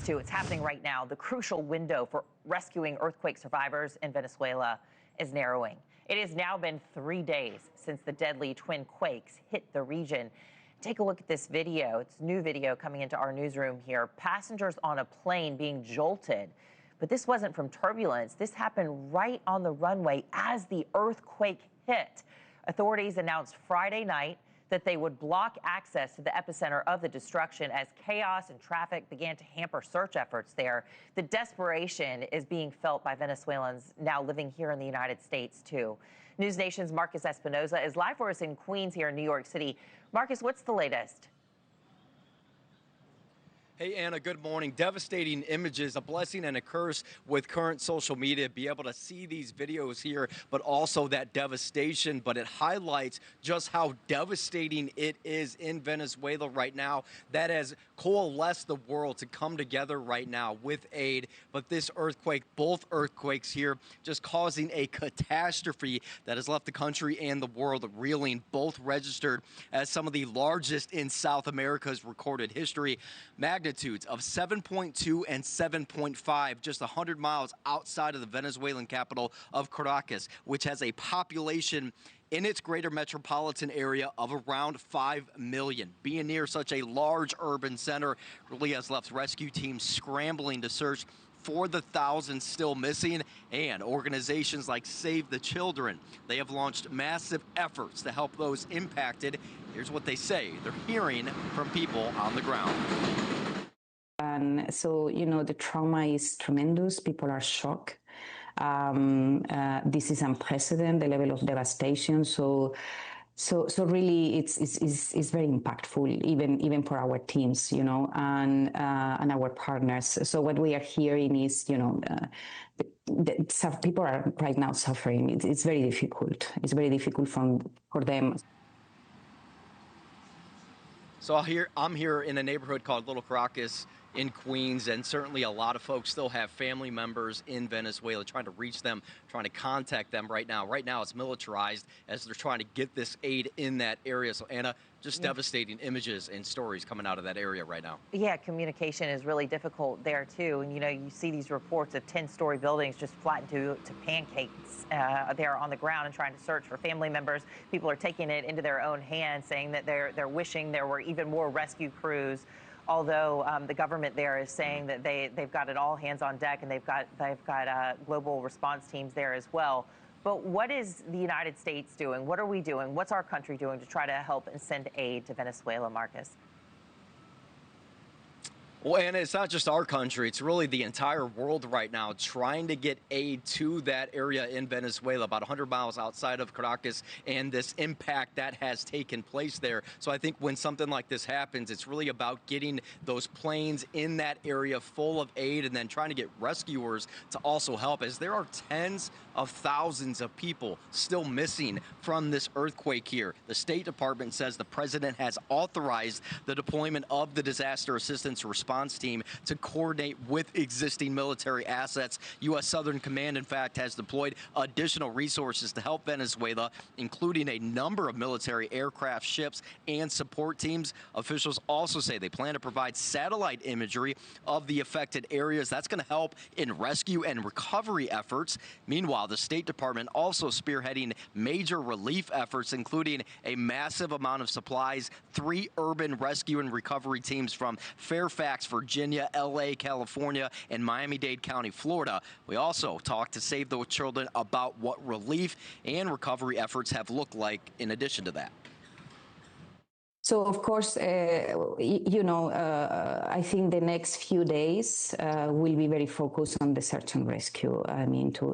to. It's happening right now. The crucial window for rescuing earthquake survivors in Venezuela is narrowing. It has now been 3 days since the deadly twin quakes hit the region. Take a look at this video. It's new video coming into our newsroom here. Passengers on a plane being jolted. But this wasn't from turbulence. This happened right on the runway as the earthquake hit. Authorities announced Friday night that they would block access to the epicenter of the destruction as chaos and traffic began to hamper search efforts there. The desperation is being felt by Venezuelans now living here in the United States, too. NewsNation's Marcus Espinoza is live for us in Queens here in New York City. Marcus, what's the latest? Hey, Anna, good morning. Devastating images, a blessing and a curse with current social media. Be able to see these videos here, but also that devastation. But it highlights just how devastating it is in Venezuela right now. That has coalesced the world to come together right now with aid. But this earthquake, both earthquakes here, just causing a catastrophe that has left the country and the world reeling, both registered as some of the largest in South America's recorded history. Magnitudes of 7.2 and 7.5 just 100 miles outside of the Venezuelan capital of Caracas, which has a population in its greater metropolitan area of around 5 million. Being near such a large urban center really has left rescue teams scrambling to search for the thousands still missing, and organizations like Save the Children, they have launched massive efforts to help those impacted. Here's what they say they're hearing from people on the ground. And so, the trauma is tremendous. People are shocked. This is unprecedented, the level of devastation. So really, it's very impactful, even for our teams, and our partners. So what we are hearing is, people are right now suffering. It's very difficult. It's very difficult for them. So I'm here in a neighborhood called Little Caracas in Queens, and certainly a lot of folks still have family members in Venezuela, trying to reach them, trying to contact them right now. Right now it's militarized as they're trying to get this aid in that area. So Anna, just devastating images and stories coming out of that area right now. Yeah, communication is really difficult there too. And you see these reports of 10-story buildings just flattened to pancakes there on the ground and trying to search for family members. People are taking it into their own hands, saying that they're wishing there were even more rescue crews. Although the government there is saying that they've got it all hands on deck, and they've got global response teams there as well. But what is the United States doing? What are we doing? What's our country doing to try to help and send aid to Venezuela, Marcus? Well, and it's not just our country, it's really the entire world right now trying to get aid to that area in Venezuela, about 100 miles outside of Caracas, and this impact that has taken place there. So I think when something like this happens, it's really about getting those planes in that area full of aid and then trying to get rescuers to also help, as there are tens of thousands of people still missing from this earthquake here. The State Department says the president has authorized the deployment of the disaster assistance response team to coordinate with existing military assets. U.S. Southern Command, in fact, has deployed additional resources to help Venezuela, including a number of military aircraft, ships, and support teams. Officials also say they plan to provide satellite imagery of the affected areas. That's going to help in rescue and recovery efforts. Meanwhile, the State Department also spearheading major relief efforts, including a massive amount of supplies, 3 urban rescue and recovery teams from Fairfax, Virginia, LA, California, and Miami-Dade County, Florida. We also talked to Save the Children about what relief and recovery efforts have looked like in addition to that. So, of course, I think the next few days will be very focused on the search and rescue,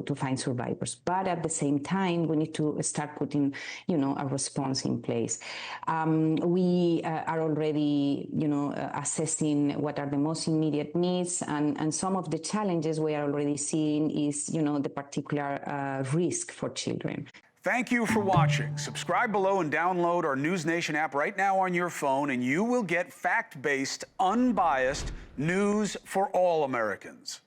to find survivors. But at the same time, we need to start putting, a response in place. We are already, assessing what are the most immediate needs, and some of the challenges we are already seeing is, the particular risk for children. Thank you for watching. Subscribe below and download our NewsNation app right now on your phone, and you will get fact-based, unbiased news for all Americans.